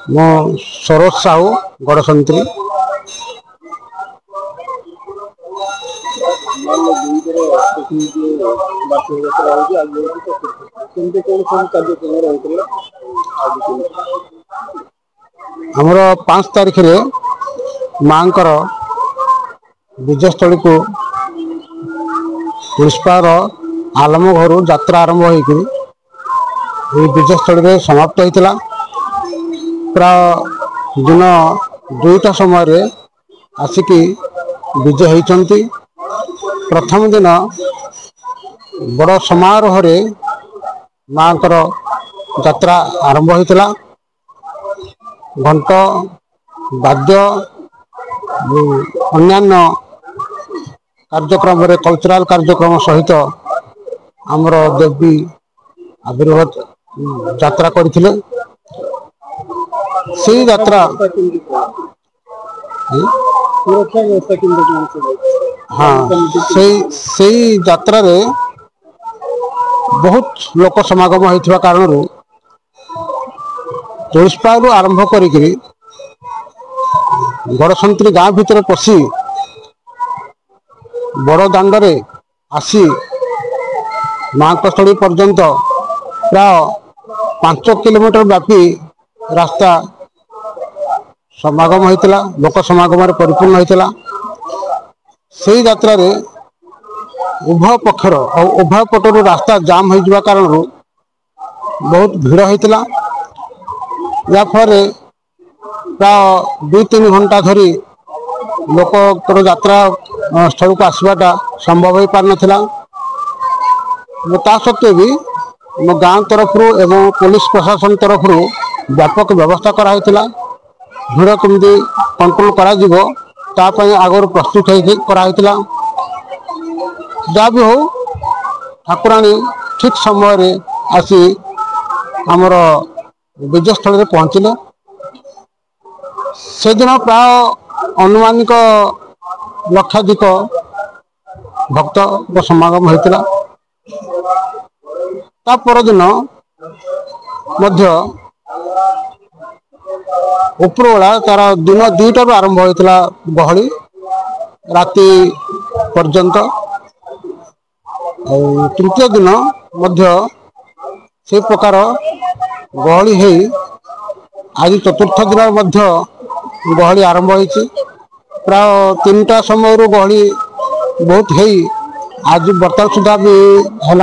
मो सरोज साहू गड़संतरी हमर 5 तारीख रे मांकर विजयस्थली को पुष्पार आलम घर यात्रा आरंभ होकर विजयस्थली में समाप्त होता प्राय दिन 2टा समय आसिक विजय होती। प्रथम दिन बड़ समारोह रे मांकर यात्रा आरंभ होता। घंट वाद्य अन्यान्य कार्यक्रम कल्चरल कार्यक्रम सहित आमर देवी आविर्भाव यात्रा करथिले। से यात्रा हाँ से यात्रा रे बहुत लोक समागम होइथिबा कारण तुलसीपालू आरंभ करी गड़संतरी गाँ भितर पशि बड़ दांडे आसी मांकस्थली पर्यंत प्राय 5 किलोमीटर व्यापी रास्ता समागम होता लोक समागम परिपूर्ण होता। से यात्रा रे उभय पक्षर और उभय पटर रास्ता जाम हो कारण बहुत भीड़ होता। या फल प्राय 2-3 घंटा धरी लोक यात्रा स्थल को आसवाटा संभव हो पार नाला। ता सत्वे भी मो गाँ तरफ एवं पुलिस प्रशासन तरफ व्यापक व्यवस्था कराइला। भीड़ केमती कंट्रोल करा आगर प्रस्तुत कराइला। जहाँ भी हो ठाकुराणी ठीक समय आसी आमर विजयस्थल में पहुँचले। से दिन प्राय अनुमानिक लक्षाधिक भक्त समागम होता। ता परदिन मध्य उपरवेला तार दिन 2टारू आरंभ होता गहली राति पर्यंत। तृतीय दिन मध्य से प्रकार गहली है। आज चतुर्थ दिन मध्य गहली आरंभ होती। प्राय 3टा समय गहली बहुत है। आज बर्तमान सुधा भी है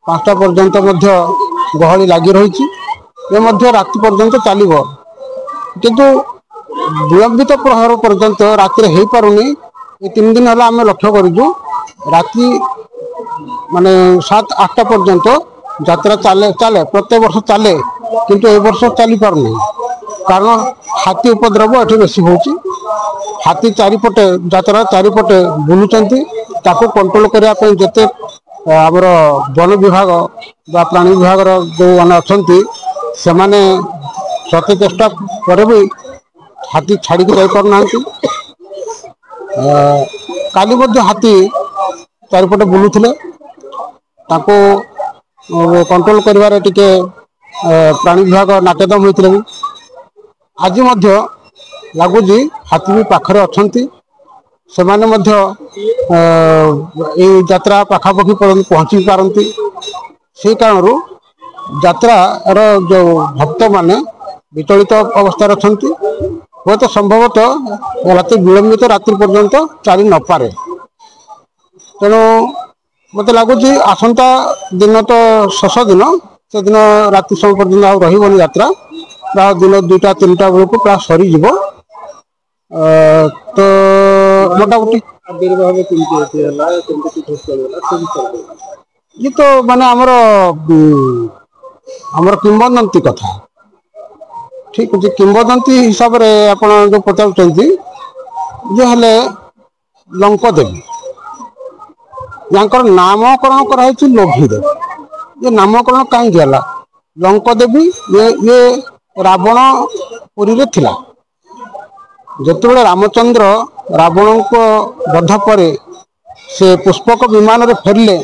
5टा पर्यंत मध्य गहली लगी रही। ये मध्य राति पर्यंत चलो किंतु विलंबित प्रहर पर्यंत राति हो पारुनी। ये 3 दिन है आम लक्ष्य करूँ राति माने 7-8टा पर्यंत यात्रा चले प्रत्येक वर्ष चले किंतु ए वर्ष चली पारुनी कारण हाथी उपद्रव ये बेसी होची। हाथी चारिपटे यात्रा चारिपटे बुलुचंती ताको कंट्रोल करने जिते आमर वन विभाग बा प्राणी विभाग जो मैंने अच्छा से माने सत्य चेष्टा पर भी हाथी छाड़ी जाई पारना। काली मध्य हाथी चारिपटे बुलुथिले ताको कंट्रोल करिवारे टिके प्राणी विभाग नाकेदम होइथिले। आज मध्य लगुच हाथी भी पाखरे अछंती से माने मध्य यात्रा पाखापाखि पहुँची पारती। से कारण यात्रार जो भक्त माने विचलित अवस्था अच्छा हूँ तो संभवतः राति विलंबित रात्रि पर्यंत चली न पारे। तेणु मत लगुच आसंता दिन तो शेष दिन से दिन राति समय पर्यटन आ रही यात्रा प्राय दिन 2-3टा बेलू प्राय सरीज। तो मोटामोटी ये तो माने आमर किंवदंती कथा ठीक अच्छे। किंवदंती हिसाब से आप जो पचारुंट जे हेले लंक देवी नामकरण कराई लोभी देवी। ये नामकरण कहीं लंक देवी ये रावण पुरी रे थिला जेतेबेले रामचंद्र रावण को वध पर से पुष्पक विमान रे फेरले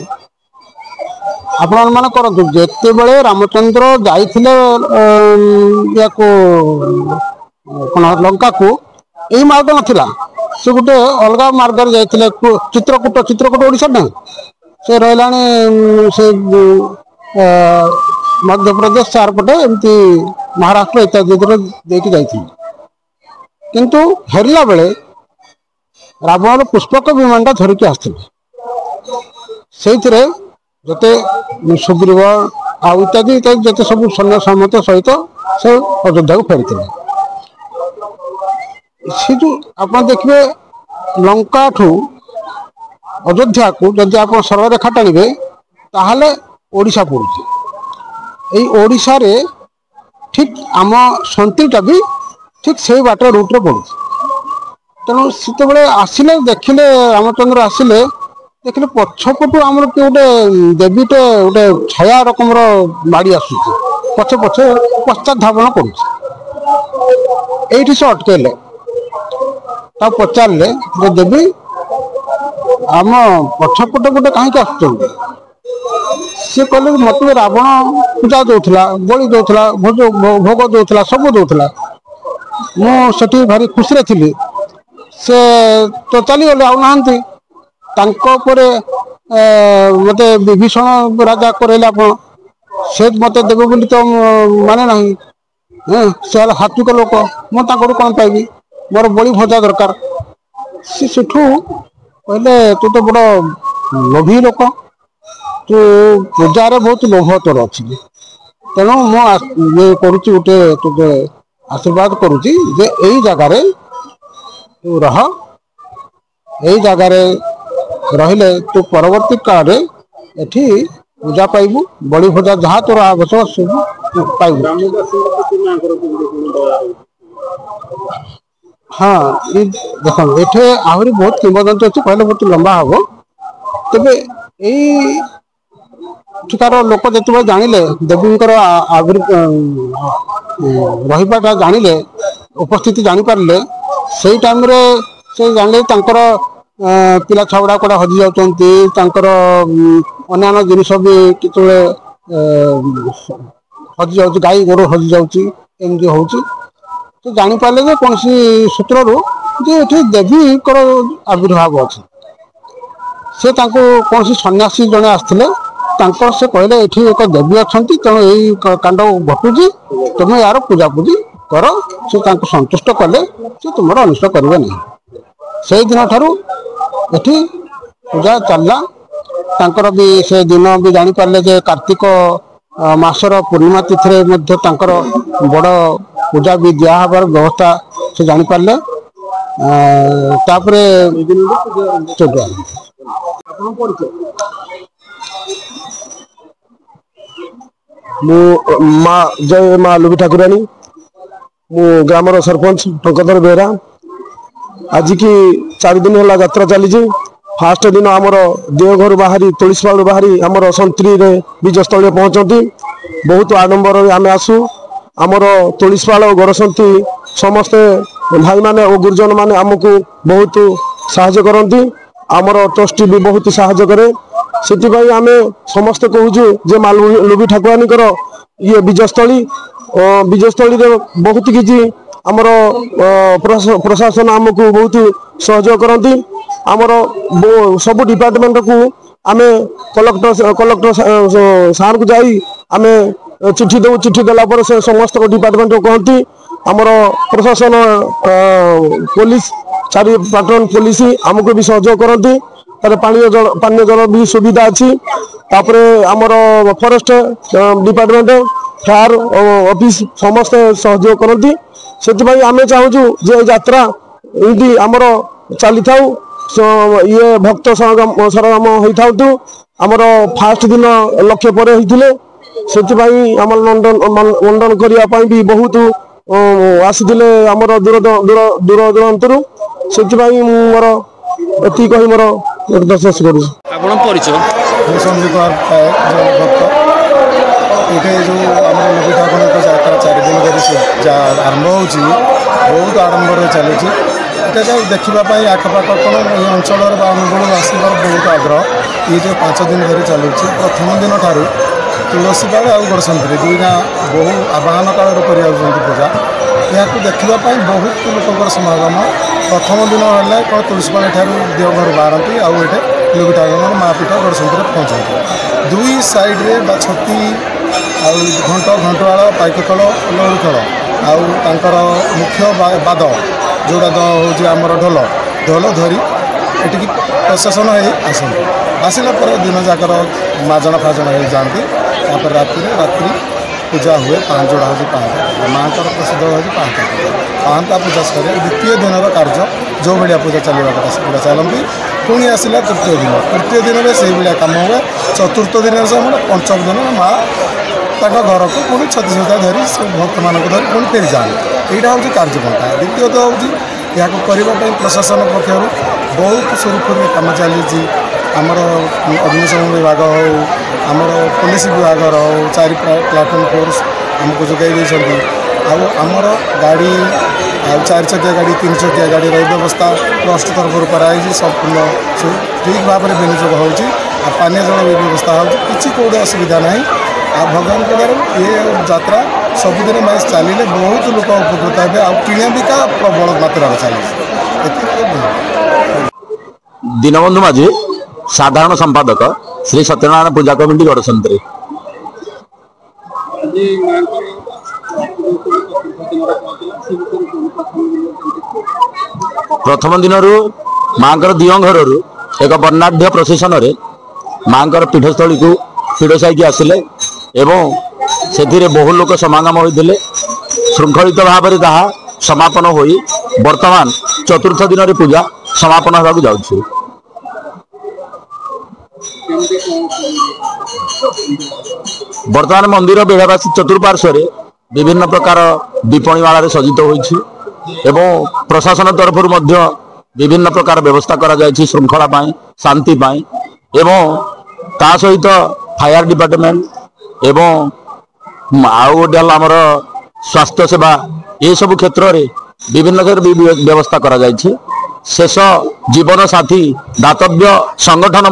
आपण मान करतु जेते बेले रामचंद्र जाइथिले याको कोन लंका को एई मार्ग नथिला से गोटे अलग मार्ग जाइथिले चित्रकूट ओडिसा ना से रहलानी से मध्य प्रदेश चारपटे एमती महाराष्ट्र इत्यादि देकी जाइथिले किंतु हेरला बेले रावण पुष्पक विमान धरिकी आसथिले सेइथिरे जते सुग्रीव आ इत्यादि इत्यादि जते सब सैन्य सामंत सहित से अयोध्या को फेरी से जो आप देखिए लंका ठू अयोध्या को जदि आप सरलरेखा टाणिबे ताहले ओडिशा पड़ुଛି एई ओडिशा रे ठीक आम संतरीटा भी ठीक से बाटर रूट रे पड़ुଛି तेणु से आसिले देखिले रामचंद्र आसिले देखिले पछपटू आमर कि गोटे देवीटे गोटे छाया रकम बाड़ी आसुची पछे पछे पश्चात धावन करुँच से अटकेले पचारे जे देवी आम पछपटे गोटे कहीं आसुच्च सी कहले मत रावण पूजा दौला बलि दौला भोग दौला सब दौला मुझे भारी खुशी थी से तो चलीगले आना मत विभीषण राजा कराइले आप मत देवे बोली तो माने ना से हात्विक लोक मुझे कौन पाइबी मोर बड़ी भजा दरकार से कहले तू तो बड़ लोभी लोक तू पूजार बहुत लोभ तोर अच्छी तेणु मुझे करुच्ची गोटे तुझे आशीर्वाद करुच्ची जे यही जगार तू रह यही जगार रहिले तू परवर्ती काल एठी पूजा पाइबू बड़ी भजा जहाँ तोर आवश्यक सब पाइबू। हाँ देख ये आहरी बहुत किंवदंती अच्छी कहले बहुत लंबा हम तेरे ठिकार लोक जो जानिले देवींकर रहीबाटा जानिले उपस्थिति जानीपारे से टाइम रे से जानिले पिला छाउड़ा कड़ा हजि जाउछन्ती अन्य जिनस भी कितने हजि जाउछि गाई गोरु हजि जाउछि एमती होउछि तो जानी पाले जे कौन सूत्र जे ये देवी कर आविर्भाव अच्छे से कौन सन्यासी जड़े आसते से कहले ये एक देवी अच्छा तेणु यही कांड घटुची तुम यार पूजापूजी कर से संतुष्ट कले से तुम अनिष्ट करेंगे नहीं से दिन ठारू एठी पूजा चलला तांकर भी से दिन भी जानी पारले जे कार्तिक मासर पूर्णिमा तिथि मध्य तांकर बड़ पूजा भी दिया हबार व्यवस्था से जानी पारले तापरे माँ जय माँ लुबी ठाकुराणी मु ग्रामर सरपंच टंकधर बेहरा आज की 4 दिन है यात्रा चली फास्ट दिन आमर देवघर बाहरी तुलसीपाल बाहरी आमर संतरी बीजस्थल पहुँचती बहुत आडंबर आम आसू आमर तुलसीपाल गड़संती समस्ते भाई माने और गुरुजन माने आमको बहुत साहाय्य करती आमर ट्रस्टी भी बहुत साहाय्य करे से आम समस्ते कहूँ जे माँ लुबी ठाकुरानी ये बीजस्थली बहुत किसी आमर प्रशासन आमको बहुत सहयोग करती आमर सब डिपार्टमेंट को आम कलेक्टर सार को जाई आम चिट्ठी दे चिट्ठी देला से समस्त डिपार्टमेंट को कहती आमर प्रशासन पुलिस 4 पैट्रोल पुलिस आमको भी सहयोग करती पानीय जल भी सुविधा अच्छी तापरे आमर फॉरेस्ट डिपार्टमेंट फायर ऑफिस समस्त सहयोग करती से आम चाहूँ जे यात्रा यदि आमर चली था ये भक्त सरगम होता आमर फास्ट दिन लक्ष्य पर होते से आम लंडन करने भी बहुत आसी आमर दूर दूर दूर दूरांतर से मोर एति कही मोर निर्देश करूँ संजीव कुमार भक्त ये जो आम लुबी ठाकुर यात्रा 4 दिन धरी आरंभ हो बहुत आडंबर चली देखा देखापी आखपाख कौन ये अंचल अनुगुण आसबार बहुत आग्रह ये जो 5 दिन धरी चलुच प्रथम दिन ठार तुलसीपाड़ आ गड़संती दुई गाँ बहु आवाहन काल कर पूजा यहाँ देखापी बहुत लोक समागम प्रथम दिन है कौन तुलसीपाड़ ठार देवघर बाहर आउे लोक ठाकुर मापीठ गड़संती पहुँचती दुई साइड्रे छती घंट घंटाड़ पाइक खेल लहड़ी खेल आउर मुख्य बाद जोड़ा हूँ आमर ढोल ढोल धरी एटिकी प्रशासन आसती आसला दिन जाकर माजना फाजना हो जाती रात्रि पूजा हुए पाँचोड़ा हूँ पाँच माँ प्रसिद्ध हूँ पाँता पूजा सर द्वितीय दिन कार्य जो भाया पूजा चलवा कथा से चलती पुणी आसला तृतीय दिन में से भाया कम हुए चतुर्थ दिन से पंचम दिन माँ घर को पुणी छत्तीस धरी भक्त मान धरी पुणी फेरी जाए यहाँ हूँ कार्यपंथा द्वितीयत हूँ यहाँ करने प्रशासन पक्ष बहुत सुरुखुरी कम चली आमर अग्निशम विभाग हो आमर पुलिस विभाग हो 4 प्लाटून फोर्स आमको जोगाई आमर गाड़ी 4 चकिया गाड़ी 3 चकिया गाड़ी व्यवस्था ट्रस्ट तरफ कराई संपूर्ण ठीक भाव में विनियोग हो पानीय जल भी व्यवस्था हो कौटे असुविधा ना आ भगवान को ये यात्रा सबुदिन मास चलिए बहुत लोक उपकृत हे आ किणा बिका प्रबल मात्रा चली दीनबंधु माझी साधारण संपादक श्री सत्यनारायण पूजा कमिटी गड़संती। प्रथम दिन माँ दियों घर एक वर्णाढ़ प्रसेसन रे माँ पीठस्थली को पीड़ साइक आसिले एवं से बहु लोक समागम होते श्रृंखलित भाव में जहाँ समापन हो वर्तमान चतुर्थ दिन रे पूजा समापन होगा जाऊँ। वर्तमान मंदिर बेढ़ावासी चतुर्पार्श्व विभिन्न प्रकार विपणीमाला सज्जित होती प्रशासन तरफ विभिन्न प्रकार व्यवस्था करा श्रृंखला शांति एवं ता सहित फायर डिपार्टमेंट एवं आउ गोटे आमर स्वास्थ्य सेवा ये सब क्षेत्र में विभिन्न व्यवस्था करा शेष जीवन साथी दातव्य संगठन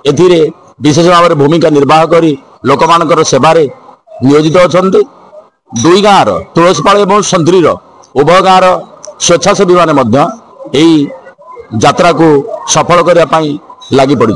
एथिरे विशेष भाव में भूमिका निर्वाह करी लोक मानकर सेवारे नियोजित अच्छा दुई गाँव तुलसीपाड़ और संतरी उभय गाँव स्वेच्छासेवी मैंने यात्रा को सफल करने लगी पड़ी।